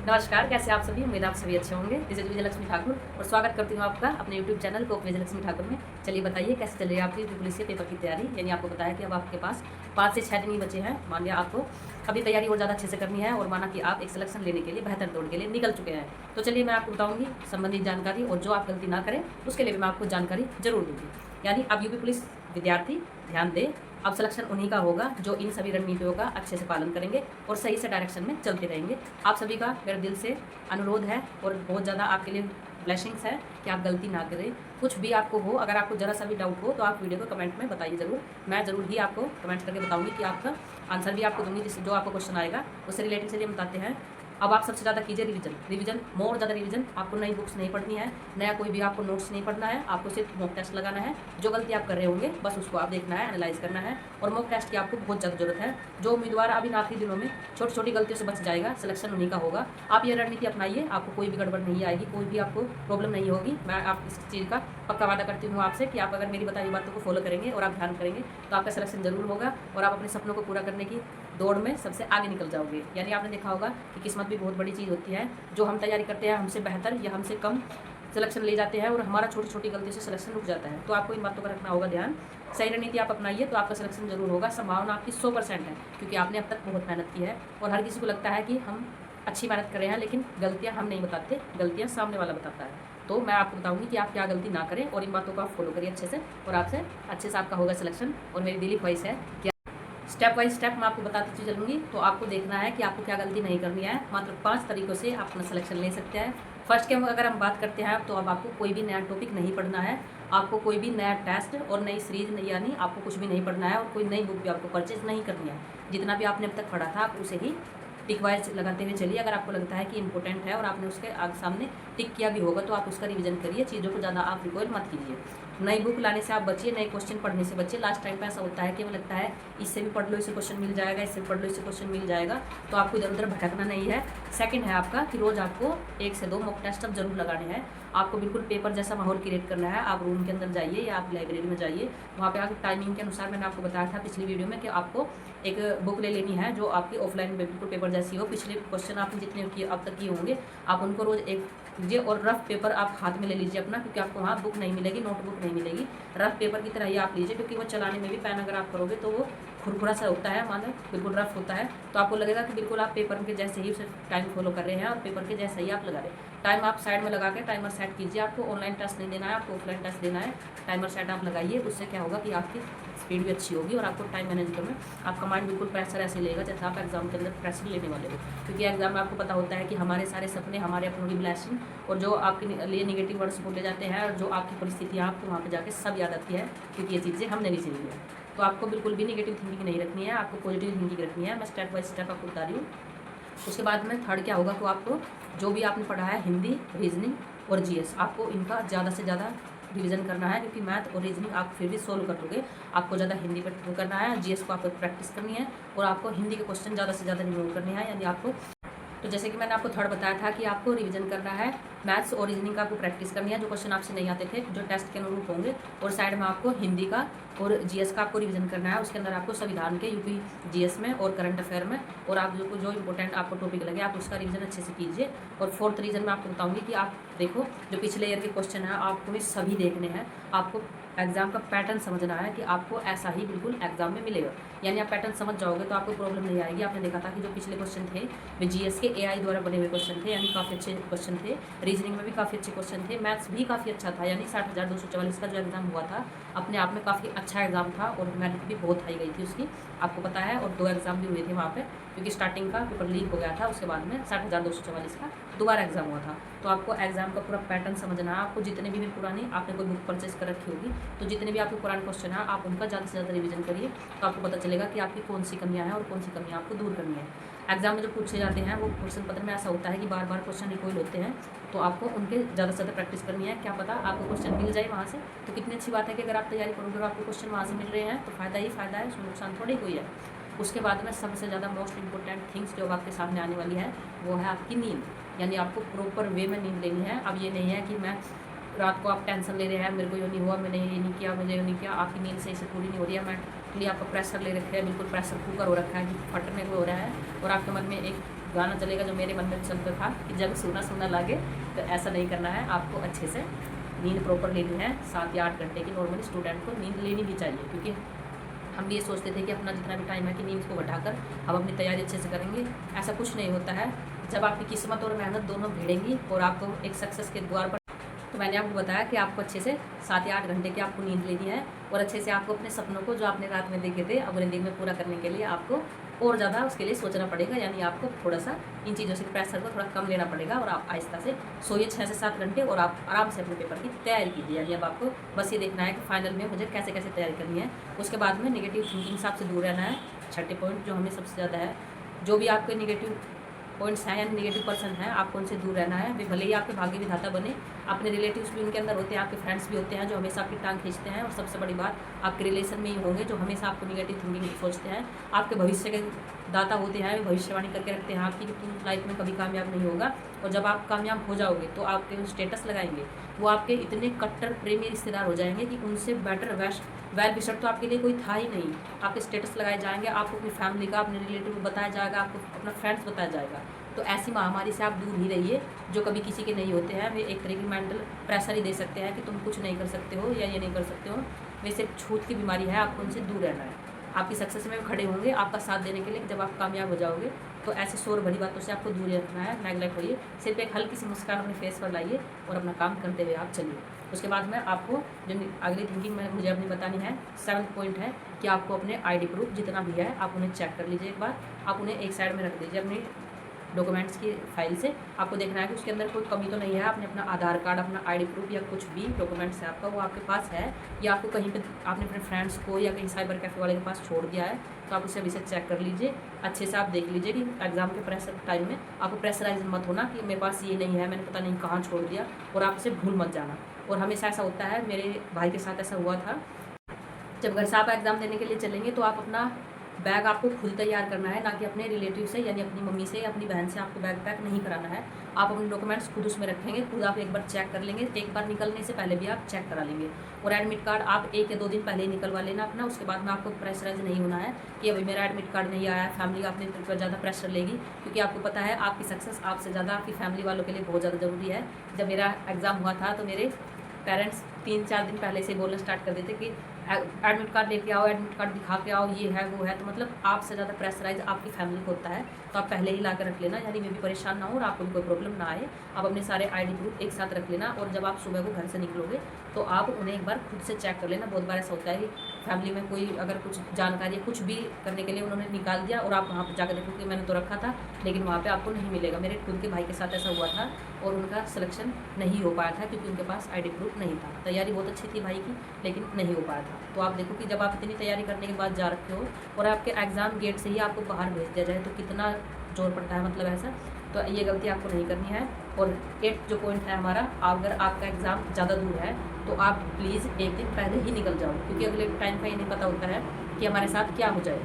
नमस्कार, कैसे आप सभी? उम्मीद आप सभी अच्छे होंगे। दिस इज़ विजयलक्ष्मी ठाकुर और स्वागत करती हूँ आपका अपने यूट्यूब चैनल को विजयलक्ष्मी ठाकुर में। चलिए बताइए कैसे चल रही है आपकी पुलिस के पेपर की तैयारी? यानी आपको पता है कि अब आपके पास 5 से 6 दिन ही बचे हैं। मान लिया आपको अभी तैयारी और ज़्यादा अच्छे से करनी है और माना कि आप एक सिलेक्शन लेने के लिए बेहतर दौड़ के लिए निकल चुके हैं। तो चलिए मैं आपको बताऊँगी संबंधित जानकारी और जो आप गलती ना करें उसके लिए भी मैं आपको जानकारी ज़रूर दूँगी। यानी अब यूपी पुलिस विद्यार्थी ध्यान दें, अब सिलेक्शन उन्हीं का होगा जो इन सभी रणनीतियों का अच्छे से पालन करेंगे और सही से डायरेक्शन में चलते रहेंगे। आप सभी का मेरे दिल से अनुरोध है और बहुत ज़्यादा आपके लिए ब्लेसिंग्स है कि आप गलती ना करें। कुछ भी आपको हो, अगर आपको ज़रा सा भी डाउट हो तो आप वीडियो को कमेंट में बताइए ज़रूर। मैं ज़रूर ही आपको कमेंट करके बताऊँगी कि आपका आंसर भी आपको दूँगी, जिससे जो आपको क्वेश्चन आएगा उससे रिलेटेड। चलिए हम बताते हैं। अब आप सबसे ज़्यादा कीजिए रिवीजन मोर ज़्यादा रिवीजन। आपको नई बुक्स नहीं पढ़नी है, नया कोई भी आपको नोट्स नहीं पढ़ना है, आपको सिर्फ मॉक टेस्ट लगाना है। जो गलती आप कर रहे होंगे बस उसको आप देखना है, एनालाइज करना है और मॉक टेस्ट की आपको बहुत ज़्यादा ज़रूरत है। जो उम्मीदवार अभी इन आखिरी दिनों में छोटी छोटी गलतियों से बच जाएगा, सिलेक्शन उन्हीं का होगा। आप ये रणनीति अपनाइए, आपको कोई भी गड़बड़ नहीं आएगी, कोई भी आपको प्रॉब्लम नहीं होगी। मैं आप इस चीज़ का पक्का वादा करती हूँ आपसे कि आप अगर मेरी बताई बातों को फॉलो करेंगे और आप ध्यान करेंगे तो आपका सिलेक्शन जरूर होगा और आप अपने सपनों को पूरा करने की दौड़ में सबसे आगे निकल जाओगे। यानी आपने देखा होगा कि किस्मत भी बहुत बड़ी चीज़ होती है। जो हम तैयारी करते हैं हमसे बेहतर या हमसे कम सिलेक्शन ले जाते हैं और हमारा छोटी छोटी गलती से सिलेक्शन रुक जाता है। तो आपको इन बातों का रखना होगा ध्यान। सही रणनीति आप अपनाइए तो आपका सिलेक्शन जरूर होगा। संभावना आपकी 100% है क्योंकि आपने अब तक बहुत मेहनत की है। और हर किसी को लगता है कि हम अच्छी मेहनत कर रहे हैं, लेकिन गलतियाँ हम नहीं बताते, गलतियाँ सामने वाला बताता है। तो मैं आपको बताऊंगी कि आप क्या गलती ना करें और इन बातों को आप फॉलो करिए अच्छे से और आपसे अच्छे से आपका होगा सिलेक्शन। और मेरी दिली ख्वाहिश है कि स्टेप बाय स्टेप मैं आपको बताती चलूँगी। तो आपको देखना है कि आपको क्या गलती नहीं करनी है। मात्र 5 तरीक़ों से आप अपना सिलेक्शन ले सकते हैं। फर्स्ट के अगर हम बात करते हैं तो अब आपको कोई भी नया टॉपिक नहीं पढ़ना है, आपको कोई भी नया टेस्ट और नई सीरीज यानी आपको कुछ भी नहीं पढ़ना है और कोई नई बुक भी आपको परचेज नहीं करनी है। जितना भी आपने अब तक पढ़ा था आप उसे ही टिक वाइज लगाते हुए चलिए। अगर आपको लगता है कि इंपॉर्टेंट है और आपने उसके आगे सामने टिक किया भी होगा तो आप उसका रिवीजन करिए। चीज़ों को ज़्यादा आप रिकॉयल मत कीजिए। नई बुक लाने से आप बचिए, नए क्वेश्चन पढ़ने से बचिए। लास्ट टाइम पे ऐसा होता है कि हमें लगता है इससे भी पढ़ लो, इससे क्वेश्चन मिल जाएगा, इससे पढ़ लो, इससे क्वेश्चन मिल जाएगा। तो आपको इधर उधर भटकना नहीं है। सेकंड है आपका कि रोज़ आपको 1 से 2 मॉक टेस्ट अब जरूर लगाने हैं। आपको बिल्कुल पेपर जैसा माहौल क्रिएट करना है। आप रूम के अंदर जाइए या आप लाइब्रेरी में जाइए, वहाँ पे आप टाइमिंग के अनुसार मैंने आपको बताया था पिछली वीडियो में कि आपको एक बुक ले लेनी है जो आपकी ऑफलाइन में बिल्कुल पेपर जैसी हो। पिछले क्वेश्चन आपने जितने किए अब तक किए होंगे आप उनको रोज़ एक लीजिए और रफ पेपर आप हाथ में ले लीजिए अपना, क्योंकि आपको वहाँ बुक नहीं मिलेगी, नोटबुक नहीं मिलेगी। रफ पेपर की तरह ही आप लीजिए, क्योंकि वो चलाने में भी पेन अगर आप करोगे तो वो खुरखुरा सा होता है, मानो बिल्कुल रफ होता है। तो आपको लगेगा कि बिल्कुल आप पेपर के जैसे ही उसे टाइम फॉलो कर रहे हैं और पेपर के जैसे ही आप लगा रहे हैं। टाइम आप साइड में लगा के टाइमर सेट कीजिए। आपको ऑनलाइन टेस्ट नहीं देना है, आपको ऑफलाइन टेस्ट देना है। टाइमर सेट आप लगाइए, उससे क्या होगा कि आपकी स्पीड भी अच्छी होगी और आपको टाइम मैनेज करना आपका माइंड बिल्कुल प्रेशर ऐसे लेगा जैसे आप एग्जाम के अंदर प्रेशर लेने वाले हो। क्योंकि एग्जाम में आपको पता होता है कि हमारे सारे सपने, हमारे अपनों की ब्लेसिंग और जो आपके लिए निगेटिव वर्ड्स बोले जाते हैं और जो आपकी परिस्थितियाँ आपको वहाँ पर जाके सब याद आती है, क्योंकि ये चीज़ें हमने नहीं सीखी है। तो आपको बिल्कुल भी निगेटिव थिंकिंग नहीं रखनी है, आपको पॉजिटिव थिंकिंग रखनी है। मैं स्टेप बाय स्टेप आपको बता रही हूँ। उसके बाद में थर्ड क्या होगा, तो आपको जो भी आपने पढ़ा है हिंदी, रीजनिंग और जीएस, आपको इनका ज़्यादा से ज़्यादा रिवीजन करना है। क्योंकि मैथ और रीजनिंग आप फिर भी सोल्व कर दोगे, आपको ज़्यादा हिंदी पर करना है, जीएस को आपको प्रैक्टिस करनी है और आपको हिंदी के क्वेश्चन ज़्यादा से ज़्यादा रिमूव करने हैं। यानी आपको तो जैसे कि मैंने आपको थर्ड बताया था कि आपको रिवीजन करना है, मैथ्स और रीजनिंग का आपको प्रैक्टिस करनी है, जो क्वेश्चन आपसे नहीं आते थे, जो टेस्ट के अनुरूप होंगे। और साइड में आपको हिंदी का और जीएस का आपको रिवीजन करना है। उसके अंदर आपको संविधान के यूपी जीएस में और करंट अफेयर में और आप जो इंपॉर्टेंट आपको टॉपिक लगे आप उसका रिवीजन अच्छे से कीजिए। और फोर्थ रीजन मैं आपको बताऊंगी कि आप देखो जो पिछले ईयर के क्वेश्चन है आपको सभी देखने हैं। आपको एग्जाम का पैटर्न समझना है कि आपको ऐसा ही बिल्कुल एग्जाम में मिलेगा। यानी आप पैटर्न समझ जाओगे तो आपको प्रॉब्लम नहीं आएगी। आपने देखा था कि जो पिछले क्वेश्चन थे वे जीएस के एआई द्वारा बने हुए क्वेश्चन थे, यानी काफ़ी अच्छे क्वेश्चन थे। रीजनिंग में भी काफ़ी अच्छे क्वेश्चन थे, मैथ्स भी काफ़ी अच्छा था। यानी 60,244 का जो एग्ज़ाम हुआ था अपने आप में काफ़ी अच्छा एग्जाम था और मेरिट भी बहुत हाई गई थी उसकी, आपको पता है। और 2 एग्ज़ाम भी हुए थे वहाँ पे, क्योंकि स्टार्टिंग का पेपर लीक हो गया था, उसके बाद में 60,244 का दोबारा एग्जाम हुआ था। तो आपको एग्जाम का पूरा पैटर्न समझना है। आपको जितने भी पुरानी आपने कोई बुक परचेज कर रखी होगी तो जितने भी आपके पुराने क्वेश्चन है आप उनका ज़्यादा से ज़्यादा रिवीजन करिए। तो आपको पता चलेगा कि आपकी कौन सी कमियाँ हैं और कौन सी कमियाँ आपको दूर करनी है। एग्जाम में जो पूछे जाते हैं वो क्वेश्चन पत्र में ऐसा होता है कि बार बार क्वेश्चन रिकॉइल होते हैं, तो आपको उनके ज़्यादा से ज़्यादा प्रैक्टिस करनी है। क्या पता आपको क्वेश्चन मिल जाए वहाँ से, तो कितनी अच्छी बात है कि अगर आप तैयारी करोगे और आपको क्वेश्चन वहाँ से मिल रहे हैं तो फ़ायदा ही फ़ायदा है, उसमें नुकसान थोड़ी कोई है। उसके बाद में सबसे ज़्यादा मोस्ट इंपॉर्टेंट थिंग्स जो आपके सामने आने वाली है वो है आपकी नींद। यानी आपको प्रॉपर वे में नींद लेनी है। अब ये नहीं है कि मैं रात को आप टेंशन ले रहे हैं, मेरे को ये नहीं हुआ, मैंने ये नहीं किया, मुझे ये नहीं किया, आपकी नींद सही से पूरी नहीं हो रही है। मेंटली आपका प्रेशर ले रखे है, बिल्कुल प्रेशर कुकर हो रखा है कि फटने को हो रहा है और आपके मन में एक गाना चलेगा जो मेरे मन में चलता था कि जब सोना सोना लागे। तो ऐसा नहीं करना है, आपको अच्छे से नींद प्रॉपर लेनी है। 7 या 8 घंटे की नॉर्मली स्टूडेंट को नींद लेनी भी चाहिए, क्योंकि हम भी ये सोचते थे कि अपना जितना भी टाइम है कि नींद को घटाकर हम अपनी तैयारी अच्छे से करेंगे। ऐसा कुछ नहीं होता है। जब आपकी किस्मत और मेहनत दोनों भिड़ेंगी और आपको एक सक्सेस के द्वार पर, तो मैंने आपको बताया कि आपको अच्छे से 7 या 8 घंटे की आपको नींद लेनी है और अच्छे से आपको अपने सपनों को जो आपने रात में देखे थे अपने दिन में पूरा करने के लिए आपको और ज़्यादा उसके लिए सोचना पड़ेगा। यानी आपको थोड़ा सा इन चीज़ों से प्रेशर को थोड़ा कम लेना पड़ेगा और आप आहिस्ता से सोइए 6 से 7 घंटे और आप आराम से अपने पेपर की तैयारी कीजिए। यानी अब आपको बस ये देखना है कि फाइनल में मुझे कैसे कैसे तैयारी करनी है। उसके बाद में नेगेटिव थिंकिंग से आपसे दूर रहना है। छठे पॉइंट जो हमें सबसे ज़्यादा है, जो भी आपके नेगेटिव पॉइंट्स हैं यानी नेगेटिव पर्सन हैं, आपको उनसे दूर रहना है। वे भले ही आपके भाग्य विधाता बने, अपने रिलेटिव्स भी उनके अंदर होते हैं, आपके फ्रेंड्स भी होते हैं जो हमेशा आपकी टांग खींचते हैं। और सबसे बड़ी बात, आपके रिलेशन में ही होंगे जो हमेशा आपको नेगेटिव थिंकिंग सोचते हैं। आपके भविष्य के दाता होते हैं, वे भविष्यवाणी करके रखते हैं आपकी कि तुम लाइफ में कभी कामयाब नहीं होगा। और जब आप कामयाब हो जाओगे तो आपके स्टेटस लगाएंगे, वो आपके इतने कट्टर प्रेमी रिश्तेदार हो जाएंगे कि उनसे बेटर वेल विशर तो आपके लिए कोई था ही नहीं। आपके स्टेटस लगाए जाएंगे, आपको अपनी फैमिली का, अपने रिलेटिव को बताया जाएगा, आपको अपना फ्रेंड्स बताया जाएगा। तो ऐसी महामारी से आप दूर ही रहिए जो कभी किसी के नहीं होते हैं। वे एक तरह की मेंटल प्रेशर ही दे सकते हैं कि तुम कुछ नहीं कर सकते हो या ये नहीं कर सकते हो। वे सिर्फ छूत की बीमारी है, आपको उनसे दूर रहना है। आपकी सक्सेस में खड़े होंगे आपका साथ देने के लिए। जब आप कामयाब हो जाओगे तो ऐसे शोर भरी बातों से आपको दूर रखना है। नेगलेक्ट होइए, सिर्फ एक हल्की सी मुस्कान अपने फेस पर लाइए और अपना काम करते हुए आप चलिए। उसके बाद में आपको जो अगली थिंकिंग में मुझे अपनी बतानी है, 7th पॉइंट है कि आपको अपने ID प्रूफ जितना भी है आप उन्हें चेक कर लीजिए। एक बार आप उन्हें एक साइड में रख दीजिए अपनी डॉक्यूमेंट्स की फाइल से। आपको देखना है कि उसके अंदर कोई कमी तो नहीं है। आपने अपना आधार कार्ड, अपना ID प्रूफ या कुछ भी डॉक्यूमेंट्स है आपका वो आपके पास है, या आपको कहीं पे आपने अपने फ्रेंड्स को या कहीं साइबर कैफ़े वाले के पास छोड़ दिया है, तो आप उसे अभी से चेक कर लीजिए। अच्छे से आप देख लीजिए कि एग्जाम के प्रेशर टाइम में आपको प्रेशराइज मत होना कि मेरे पास ये नहीं है, मैंने पता नहीं कहाँ छोड़ दिया, और आप उसे भूल मत जाना। और हमेशा ऐसा होता है, मेरे भाई के साथ ऐसा हुआ था, जब घर से आप एग्ज़ाम देने के लिए चलेंगे तो आप अपना बैग आपको खुद तैयार करना है, ना कि अपने रिलेटिव से यानी अपनी मम्मी से या अपनी बहन से आपको बैग पैक नहीं कराना है। आप अपने डॉक्यूमेंट्स खुद उसमें रखेंगे, खुद आप एक बार चेक कर लेंगे, एक बार निकलने से पहले भी आप चेक करा लेंगे। और एडमिट कार्ड आप 1 या 2 दिन पहले ही निकलवा लेना अपना। उसके बाद में आपको प्रेशराइज नहीं होना है कि अभी मेरा एडमिट कार्ड नहीं आया है। फैमिली अपने पर ज़्यादा प्रेशर लेगी, क्योंकि आपको पता है आपकी सक्सेस आपसे ज़्यादा आपकी फैमिली वालों के लिए बहुत ज़्यादा ज़रूरी है। जब मेरा एग्ज़ाम हुआ था तो मेरे पेरेंट्स 3-4 दिन पहले से बोलना स्टार्ट कर देते कि एडमिट कार्ड लेके आओ, एडमिट कार्ड दिखा के आओ, ये है वो है। तो मतलब आपसे ज़्यादा प्रेशराइज आपकी फैमिली को होता है, तो आप पहले ही ला कर रख लेना, यानी वे भी परेशान ना हो और आपको भी कोई प्रॉब्लम ना आए। आप अपने सारे ID प्रूफ एक साथ रख लेना, और जब आप सुबह को घर से निकलोगे तो आप उन्हें एक बार खुद से चेक कर लेना। बहुत बार ऐसा होता है कि फैमिली में कोई अगर कुछ जानकारी कुछ भी करने के लिए उन्होंने निकाल दिया और आप वहाँ पर जाकर देखो कि मैंने तो रखा था, लेकिन वहाँ पे आपको नहीं मिलेगा। मेरे खुद के भाई के साथ ऐसा हुआ था और उनका सिलेक्शन नहीं हो पाया था क्योंकि उनके पास ID प्रूफ नहीं था। तैयारी बहुत अच्छी थी भाई की, लेकिन नहीं हो पाया था। तो आप देखो कि जब आप इतनी तैयारी करने के बाद जा रखे हो और आपके एग्ज़ाम गेट से ही आपको बाहर भेज दिया जाए तो कितना जोर पड़ता है, मतलब ऐसा। तो ये गलती आपको नहीं करनी है। और 8 जो पॉइंट है हमारा, अगर आपका एग्ज़ाम ज़्यादा दूर है तो आप प्लीज़ एक दिन पहले ही निकल जाओ, क्योंकि अगले टाइम का ये नहीं पता होता है कि हमारे साथ क्या हो जाए।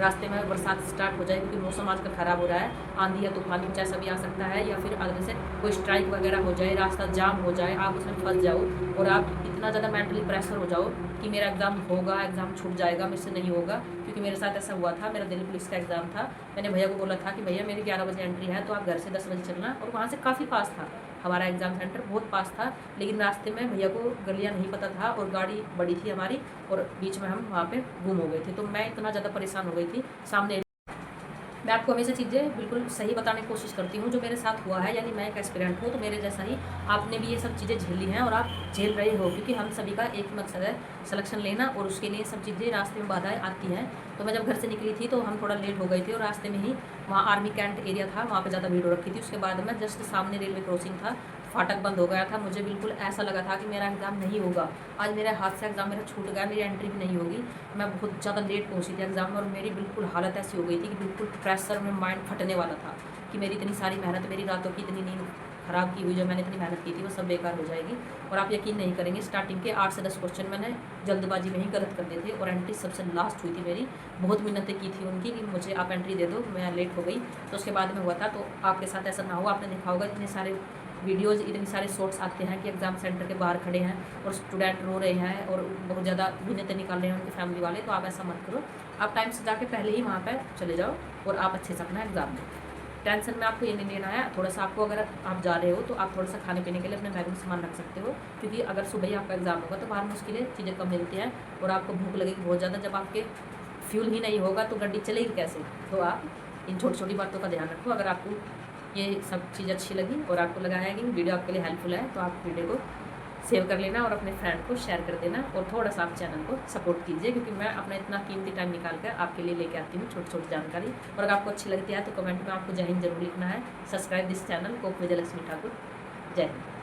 रास्ते में बरसात स्टार्ट हो जाए, क्योंकि मौसम आजकल ख़राब हो रहा है, आंधी या तूफान कुछ ऐसा भी आ सकता है, या फिर अगर से कोई स्ट्राइक वगैरह हो जाए, रास्ता जाम हो जाए, आप उसमें फंस जाओ और आप इतना ज़्यादा मेंटली प्रेशर हो जाओ कि मेरा एग्ज़ाम होगा, एग्ज़ाम छूट जाएगा, मेरे से नहीं होगा। क्योंकि मेरे साथ ऐसा हुआ था, मेरा दिल्ली पुलिस का एग्ज़ाम था। मैंने भैया को बोला था कि भैया मेरी 11 बजे एंट्री है, तो आप घर से 10 बजे चलना, और वहाँ से काफ़ी पास था हमारा एग्ज़ाम सेंटर, बहुत पास था। लेकिन रास्ते में भैया को गलियाँ नहीं पता था और गाड़ी बड़ी थी हमारी, और बीच में हम वहाँ पे गुम हो गए थे। तो मैं इतना ज़्यादा परेशान हो गई थी। सामने मैं आपको हमेशा चीज़ें बिल्कुल सही बताने की कोशिश करती हूँ जो मेरे साथ हुआ है, यानी मैं एक एस्पिरेंट हूँ, तो मेरे जैसा ही आपने भी ये सब चीज़ें झेली हैं और आप झेल रहे हो, क्योंकि हम सभी का एक मकसद है सिलेक्शन लेना, और उसके लिए सब चीज़ें रास्ते में बाधाएं आती हैं। तो मैं जब घर से निकली थी तो हम थोड़ा लेट हो गए थे, और रास्ते में ही वहाँ आर्मी कैंट एरिया था, वहाँ पर ज़्यादा भीड़ हो रखी थी। उसके बाद में जस्ट सामने रेलवे क्रॉसिंग था, फाटक बंद हो गया था। मुझे बिल्कुल ऐसा लगा था कि मेरा एग्ज़ाम नहीं होगा, आज मेरे हाथ से एग्ज़ाम मेरा छूट गया, मेरी एंट्री भी नहीं होगी। मैं बहुत ज़्यादा लेट पहुंची थी एग्ज़ाम में, और मेरी बिल्कुल हालत ऐसी हो गई थी कि बिल्कुल प्रेशर में माइंड फटने वाला था कि मेरी इतनी सारी मेहनत, मेरी रातों की इतनी नींद ख़राब की हुई, जो मैंने इतनी मेहनत की थी वो सब बेकार हो जाएगी। और आप यकीन नहीं करेंगे, स्टार्टिंग के 8 से 10 क्वेश्चन मैंने जल्दबाजी में ही गलत कर दिए थे, और एंट्री सबसे लास्ट हुई थी मेरी। बहुत मिन्नतें की थी उनकी कि मुझे आप एंट्री दे दो, मैं लेट हो गई। तो उसके बाद में हुआ था। तो आपके साथ ऐसा ना हो। आपने देखा होगा इतने सारे वीडियोज़, इतने सारे शॉर्ट्स आते हैं कि एग्ज़ाम सेंटर के बाहर खड़े हैं और स्टूडेंट रो रहे हैं और बहुत ज़्यादा मिन्नतें निकाल रहे हैं उनकी फैमिली वाले। तो आप ऐसा मत करो, आप टाइम से जाके पहले ही वहाँ पर चले जाओ और आप अच्छे से अपना एग्ज़ाम दो। टेंशन में आपको ये नहीं लेना है। थोड़ा सा आपको, अगर आप जा रहे हो तो आप थोड़ा सा खाने पीने के लिए अपने बैग में सामान रख सकते हो, क्योंकि अगर सुबह ही आपका एग्ज़ाम होगा तो बाहर मुश्किलें चीज़ें कम मिलती हैं और आपको भूख लगेगी बहुत ज़्यादा। जब आपके फ्यूल ही नहीं होगा तो गाड़ी चलेगी कैसे। तो आप इन छोटी छोटी बातों का ध्यान रखो। अगर आपको ये सब चीज़ अच्छी लगी और आपको लगा है कि वीडियो आपके लिए हेल्पफुल है तो आप वीडियो को सेव कर लेना और अपने फ्रेंड को शेयर कर देना और थोड़ा सा आप चैनल को सपोर्ट कीजिए, क्योंकि मैं अपना इतना कीमती टाइम निकाल कर आपके लिए लेके आती हूँ छोटी छोटी जानकारी। और अगर आपको अच्छी लगती है तो कमेंट में आपको जय हिंद जरूर लिखना है। Subscribe this channel Coke Vijayalakshmi Thakur. जय हिंद।